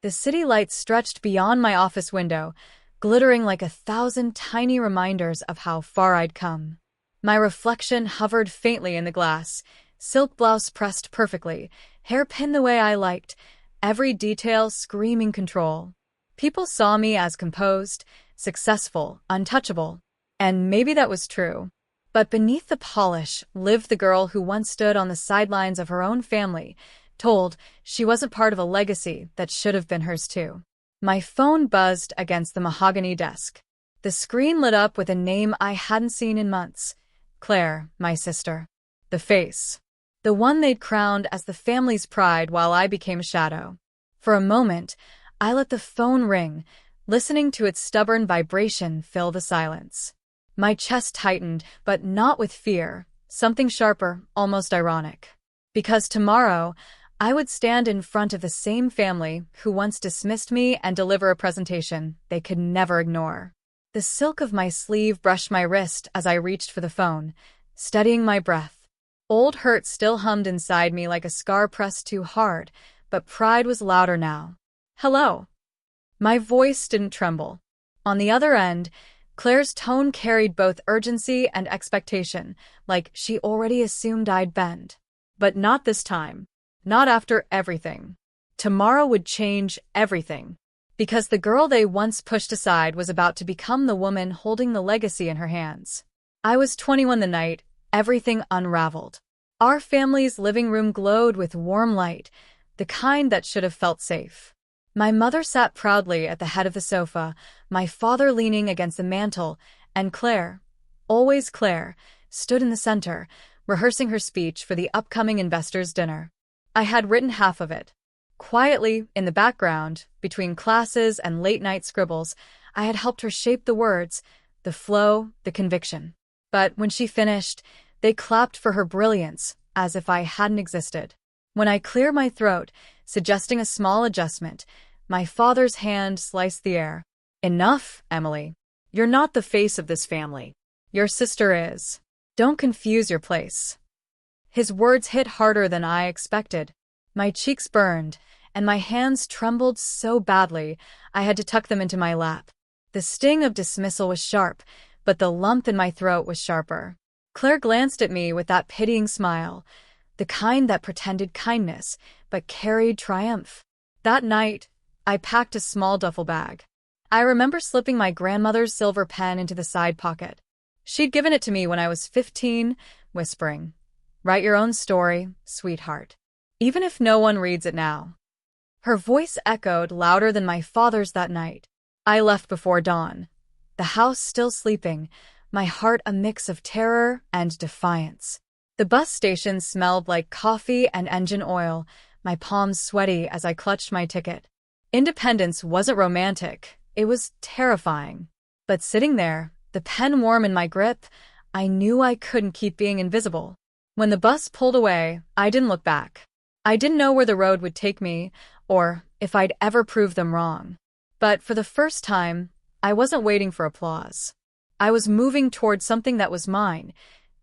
The city lights stretched beyond my office window, glittering like 1,000 tiny reminders of how far I'd come. My reflection hovered faintly in the glass, silk blouse pressed perfectly, hair pinned the way I liked, every detail screaming control. People saw me as composed, successful, untouchable. And maybe that was true. But beneath the polish lived the girl who once stood on the sidelines of her own family, told she wasn't part of a legacy that should have been hers too. My phone buzzed against the mahogany desk. The screen lit up with a name I hadn't seen in months. Claire, my sister. The face. The one they'd crowned as the family's pride while I became a shadow. For a moment, I let the phone ring, listening to its stubborn vibration fill the silence. My chest tightened, but not with fear, something sharper, almost ironic. Because tomorrow, I would stand in front of the same family who once dismissed me and deliver a presentation they could never ignore. The silk of my sleeve brushed my wrist as I reached for the phone, steadying my breath. Old hurt still hummed inside me like a scar pressed too hard, but pride was louder now. Hello. My voice didn't tremble. On the other end, Claire's tone carried both urgency and expectation, like she already assumed I'd bend. But not this time. Not after everything. Tomorrow would change everything. Because the girl they once pushed aside was about to become the woman holding the legacy in her hands. I was 21 the night, everything unraveled. Our family's living room glowed with warm light, the kind that should have felt safe. My mother sat proudly at the head of the sofa, my father leaning against the mantel, and Claire, always Claire, stood in the center, rehearsing her speech for the upcoming investors' dinner. I had written half of it. Quietly, in the background, between classes and late-night scribbles, I had helped her shape the words, the flow, the conviction. But when she finished, they clapped for her brilliance, as if I hadn't existed. When I cleared my throat, suggesting a small adjustment, my father's hand sliced the air. Enough, Emily. You're not the face of this family. Your sister is. Don't confuse your place. His words hit harder than I expected. My cheeks burned, and my hands trembled so badly I had to tuck them into my lap. The sting of dismissal was sharp, but the lump in my throat was sharper. Claire glanced at me with that pitying smile, the kind that pretended kindness, but carried triumph. That night, I packed a small duffel bag. I remember slipping my grandmother's silver pen into the side pocket. She'd given it to me when I was 15, whispering, "Write your own story, sweetheart. Even if no one reads it now." Her voice echoed louder than my father's that night. I left before dawn, the house still sleeping, my heart a mix of terror and defiance. The bus station smelled like coffee and engine oil, my palms sweaty as I clutched my ticket. Independence wasn't romantic, it was terrifying. But sitting there, the pen warm in my grip, I knew I couldn't keep being invisible. When the bus pulled away, I didn't look back. I didn't know where the road would take me, or if I'd ever prove them wrong. But for the first time, I wasn't waiting for applause. I was moving toward something that was mine,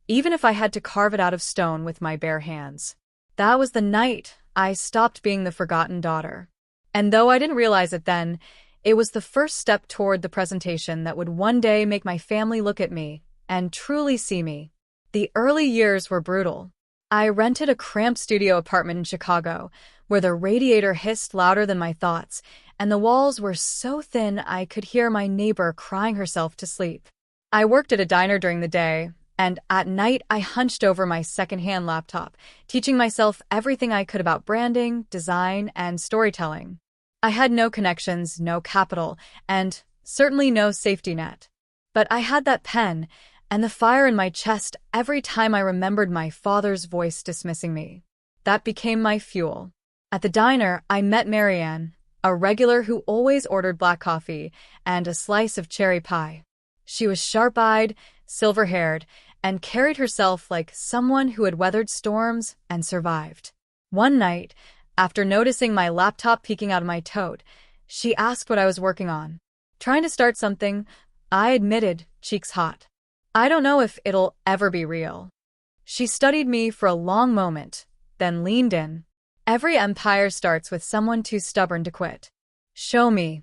even if I had to carve it out of stone with my bare hands. That was the night I stopped being the forgotten daughter. And though I didn't realize it then, it was the first step toward the presentation that would one day make my family look at me and truly see me. The early years were brutal. I rented a cramped studio apartment in Chicago, where the radiator hissed louder than my thoughts, and the walls were so thin I could hear my neighbor crying herself to sleep. I worked at a diner during the day, and at night I hunched over my secondhand laptop, teaching myself everything I could about branding, design, and storytelling. I had no connections, no capital, and certainly no safety net. But I had that pen, and the fire in my chest every time I remembered my father's voice dismissing me. That became my fuel. At the diner, I met Marianne, a regular who always ordered black coffee and a slice of cherry pie. She was sharp-eyed, silver-haired, and carried herself like someone who had weathered storms and survived. One night, after noticing my laptop peeking out of my tote, she asked what I was working on. "Trying to start something," I admitted, cheeks hot. "I don't know if it'll ever be real." She studied me for a long moment, then leaned in. "Every empire starts with someone too stubborn to quit. Show me.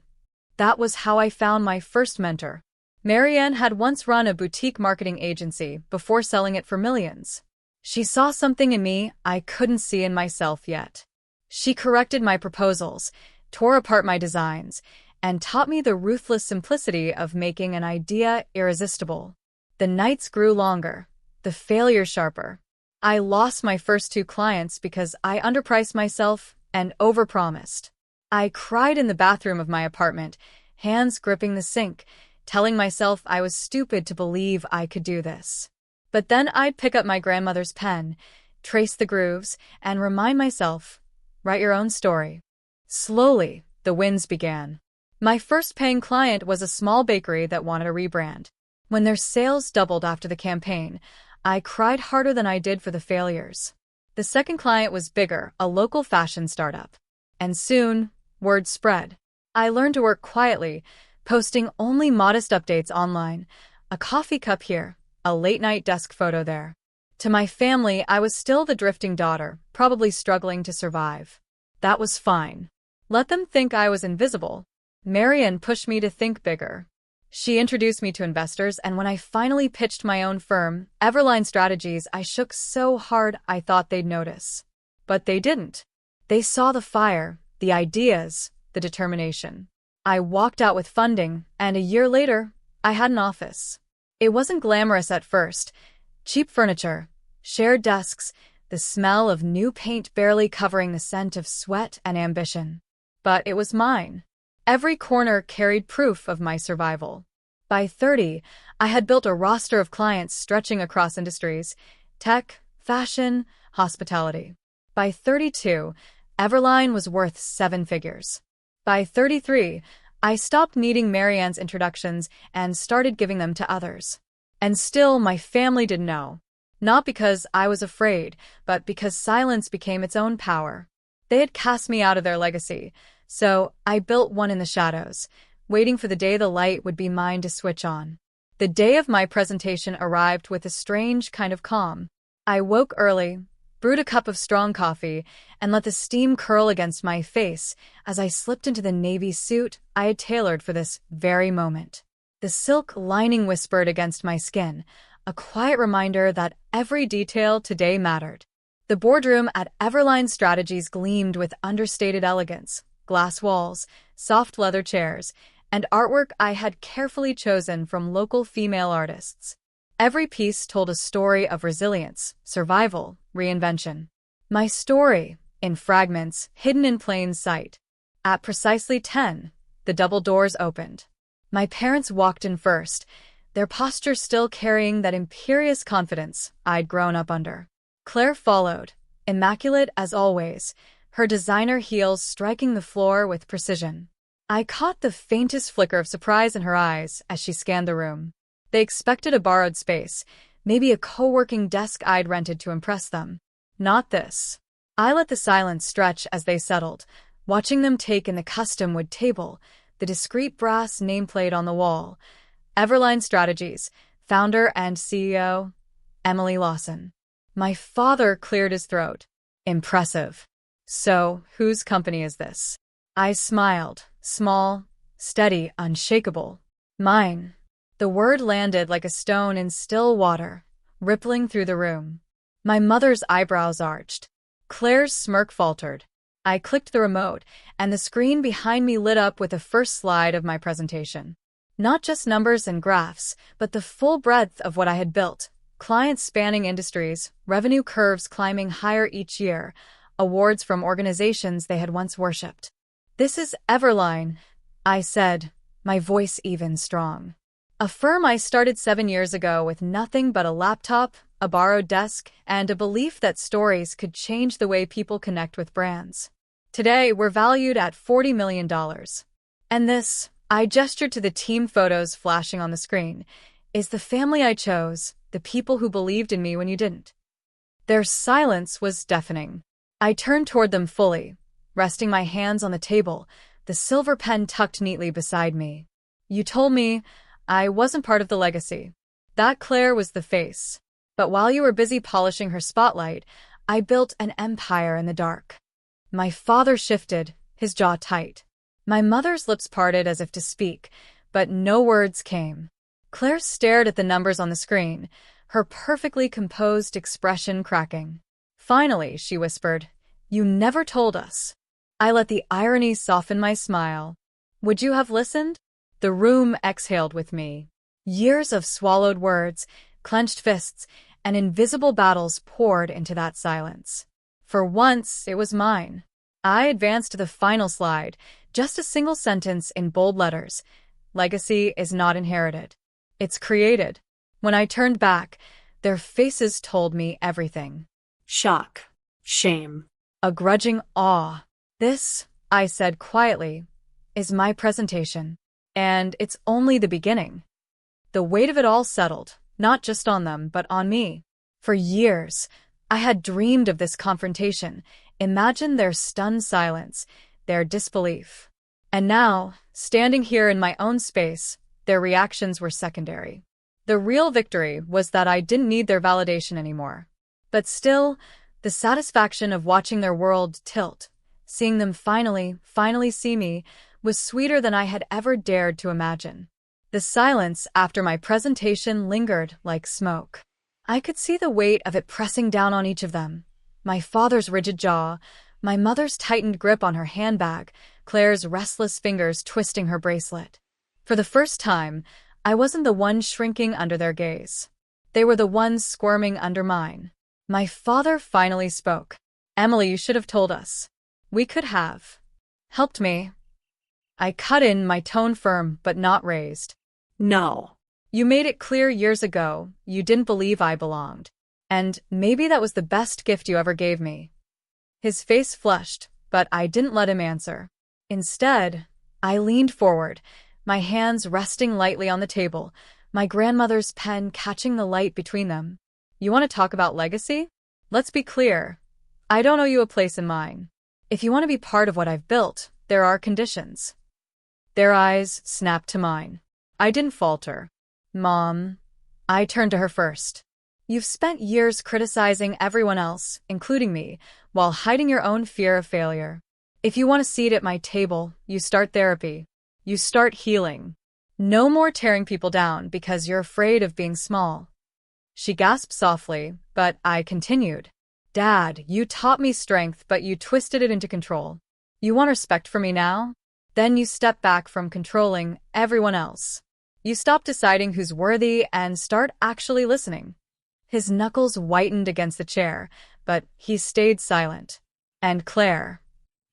That was how I found my first mentor. Marianne had once run a boutique marketing agency before selling it for millions. She saw something in me I couldn't see in myself yet. She corrected my proposals, tore apart my designs, and taught me the ruthless simplicity of making an idea irresistible. The nights grew longer, the failures sharper. I lost my first 2 clients because I underpriced myself and overpromised. I cried in the bathroom of my apartment, hands gripping the sink, telling myself I was stupid to believe I could do this. But then I'd pick up my grandmother's pen, trace the grooves, and remind myself, write your own story. Slowly, the wins began. My first paying client was a small bakery that wanted a rebrand. When their sales doubled after the campaign, I cried harder than I did for the failures. The second client was bigger, a local fashion startup. And soon, word spread. I learned to work quietly, posting only modest updates online, a coffee cup here, a late-night desk photo there. To my family, I was still the drifting daughter, probably struggling to survive. That was fine. Let them think I was invisible. Marianne pushed me to think bigger. She introduced me to investors, and when I finally pitched my own firm, Everline Strategies, I shook so hard I thought they'd notice. But they didn't. They saw the fire, the ideas, the determination. I walked out with funding, and a year later, I had an office. It wasn't glamorous at first. Cheap furniture, shared desks, the smell of new paint barely covering the scent of sweat and ambition. But it was mine. Every corner carried proof of my survival. By 30, I had built a roster of clients stretching across industries: tech, fashion, hospitality. By 32, Everline was worth 7 figures. By 33, I stopped needing Marianne's introductions and started giving them to others. And still, my family didn't know. Not because I was afraid, but because silence became its own power. They had cast me out of their legacy, so I built one in the shadows, waiting for the day the light would be mine to switch on. The day of my presentation arrived with a strange kind of calm. I woke early, brewed a cup of strong coffee, and let the steam curl against my face as I slipped into the navy suit I had tailored for this very moment. The silk lining whispered against my skin, a quiet reminder that every detail today mattered. The boardroom at Everline Strategies gleamed with understated elegance, glass walls, soft leather chairs, and artwork I had carefully chosen from local female artists. Every piece told a story of resilience, survival, reinvention. My story, in fragments, hidden in plain sight. At precisely 10, the double doors opened. My parents walked in first, their posture still carrying that imperious confidence I'd grown up under. Claire followed, immaculate as always, her designer heels striking the floor with precision. I caught the faintest flicker of surprise in her eyes as she scanned the room. They expected a borrowed space, maybe a co-working desk I'd rented to impress them. Not this. I let the silence stretch as they settled, watching them take in the custom wood table, the discreet brass nameplate on the wall. Everline Strategies, founder and CEO, Emily Lawson. My father cleared his throat. Impressive. So, whose company is this? I smiled, small, steady, unshakable. Mine. The word landed like a stone in still water, rippling through the room. My mother's eyebrows arched. Claire's smirk faltered. I clicked the remote, and the screen behind me lit up with the first slide of my presentation. Not just numbers and graphs, but the full breadth of what I had built. Clients spanning industries, revenue curves climbing higher each year, awards from organizations they had once worshipped. This is Everline, I said, my voice even strong. A firm I started 7 years ago with nothing but a laptop, a borrowed desk, and a belief that stories could change the way people connect with brands. Today, we're valued at $40 million. And this, I gestured to the team photos flashing on the screen, is the family I chose, the people who believed in me when you didn't. Their silence was deafening. I turned toward them fully, resting my hands on the table, the silver pen tucked neatly beside me. You told me I wasn't part of the legacy. That Claire was the face. But while you were busy polishing her spotlight, I built an empire in the dark. My father shifted, his jaw tight. My mother's lips parted as if to speak, but no words came. Claire stared at the numbers on the screen, her perfectly composed expression cracking. Finally, she whispered, "You never told us." I let the irony soften my smile. "Would you have listened?" The room exhaled with me. Years of swallowed words, clenched fists, and invisible battles poured into that silence. For once, it was mine. I advanced to the final slide, just a single sentence in bold letters. Legacy is not inherited. It's created. When I turned back, their faces told me everything. Shock. Shame. A grudging awe. "This," I said quietly, "is my presentation. And it's only the beginning." The weight of it all settled, not just on them, but on me. For years, I had dreamed of this confrontation, imagined their stunned silence, their disbelief. And now, standing here in my own space, their reactions were secondary. The real victory was that I didn't need their validation anymore. But still, the satisfaction of watching their world tilt, seeing them finally see me, was sweeter than I had ever dared to imagine. The silence after my presentation lingered like smoke. I could see the weight of it pressing down on each of them. My father's rigid jaw, my mother's tightened grip on her handbag, Claire's restless fingers twisting her bracelet. For the first time, I wasn't the one shrinking under their gaze. They were the ones squirming under mine. My father finally spoke. "Emily, you should have told us. We could have helped me." I cut in, my tone firm but not raised. No. "You made it clear years ago you didn't believe I belonged. And maybe that was the best gift you ever gave me." His face flushed, but I didn't let him answer. Instead, I leaned forward, my hands resting lightly on the table, my grandmother's pen catching the light between them. "You want to talk about legacy? Let's be clear. I don't owe you a place in mine. If you want to be part of what I've built, there are conditions." Their eyes snapped to mine. I didn't falter. "Mom," I turned to her first. "You've spent years criticizing everyone else, including me, while hiding your own fear of failure. If you want a seat at my table, you start therapy. You start healing. No more tearing people down because you're afraid of being small." She gasped softly, but I continued. "Dad, you taught me strength, but you twisted it into control. You want respect for me now? Then you step back from controlling everyone else. You stop deciding who's worthy and start actually listening." His knuckles whitened against the chair, but he stayed silent. "And Claire."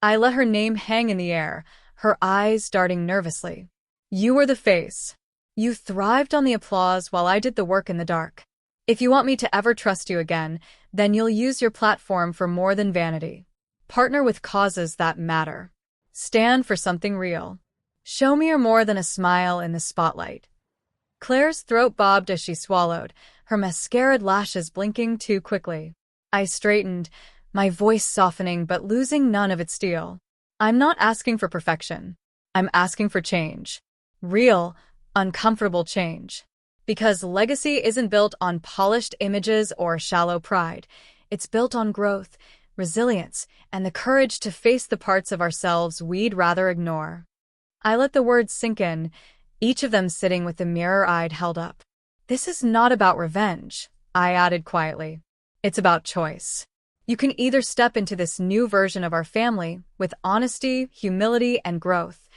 I let her name hang in the air, her eyes darting nervously. "You were the face. You thrived on the applause while I did the work in the dark. If you want me to ever trust you again, then you'll use your platform for more than vanity. Partner with causes that matter. Stand for something real. Show me you're more than a smile in the spotlight." Claire's throat bobbed as she swallowed, her mascaraed lashes blinking too quickly. I straightened, my voice softening but losing none of its steel. "I'm not asking for perfection. I'm asking for change. Real, uncomfortable change. Because legacy isn't built on polished images or shallow pride. It's built on growth, resilience, and the courage to face the parts of ourselves we'd rather ignore." I let the words sink in, each of them sitting with the mirror-eyed held up. "This is not about revenge," I added quietly. "It's about choice. You can either step into this new version of our family with honesty, humility, and growth,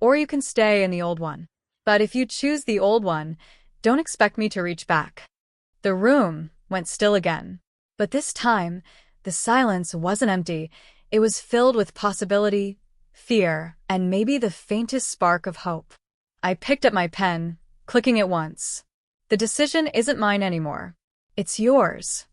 or you can stay in the old one. But if you choose the old one, don't expect me to reach back." The room went still again. But this time, the silence wasn't empty. It was filled with possibility, fear, and maybe the faintest spark of hope. I picked up my pen, clicking it once. "The decision isn't mine anymore. It's yours."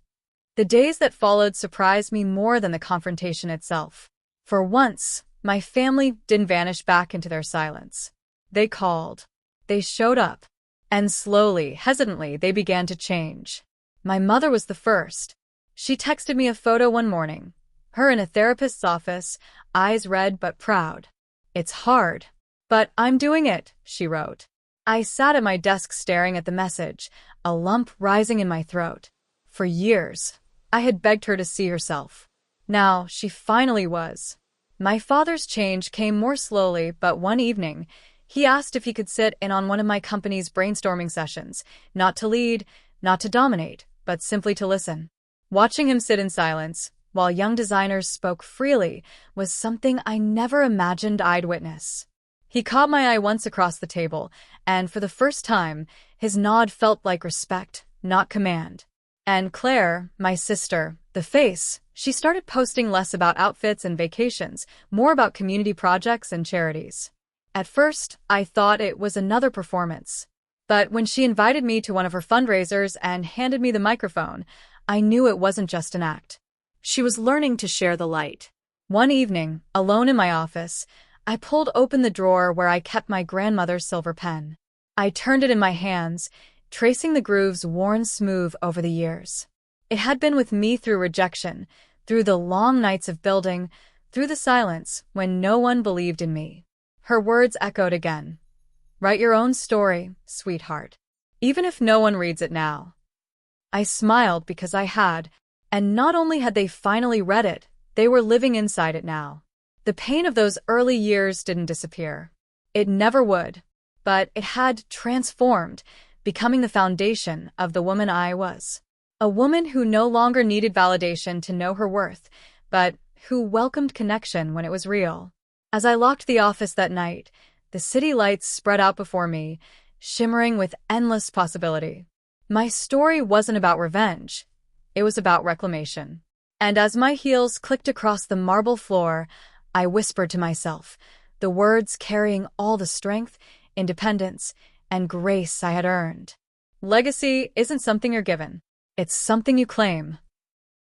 The days that followed surprised me more than the confrontation itself. For once, my family didn't vanish back into their silence. They called. They showed up. And slowly, hesitantly, they began to change. My mother was the first. She texted me a photo one morning. Her in a therapist's office, eyes red but proud. "It's hard. But I'm doing it," she wrote. I sat at my desk staring at the message, a lump rising in my throat. For years, I had begged her to see herself. Now, she finally was. My father's change came more slowly, but one evening, he asked if he could sit in on one of my company's brainstorming sessions, not to lead, not to dominate, but simply to listen. Watching him sit in silence, while young designers spoke freely, was something I never imagined I'd witness. He caught my eye once across the table, and for the first time, his nod felt like respect, not command. And Claire, my sister, the face, she started posting less about outfits and vacations, more about community projects and charities. At first, I thought it was another performance. But when she invited me to one of her fundraisers and handed me the microphone, I knew it wasn't just an act. She was learning to share the light. One evening, alone in my office, I pulled open the drawer where I kept my grandmother's silver pen. I turned it in my hands, tracing the grooves worn smooth over the years. It had been with me through rejection, through the long nights of building, through the silence when no one believed in me. Her words echoed again. Write your own story, sweetheart. Even if no one reads it now. I smiled because I had, and not only had they finally read it, they were living inside it now. The pain of those early years didn't disappear. It never would, but it had transformed, becoming the foundation of the woman I was. A woman who no longer needed validation to know her worth, but who welcomed connection when it was real. As I locked the office that night, the city lights spread out before me, shimmering with endless possibility. My story wasn't about revenge. It was about reclamation. And as my heels clicked across the marble floor, I whispered to myself, the words carrying all the strength, independence, and grace I had earned. Legacy isn't something you're given. It's something you claim.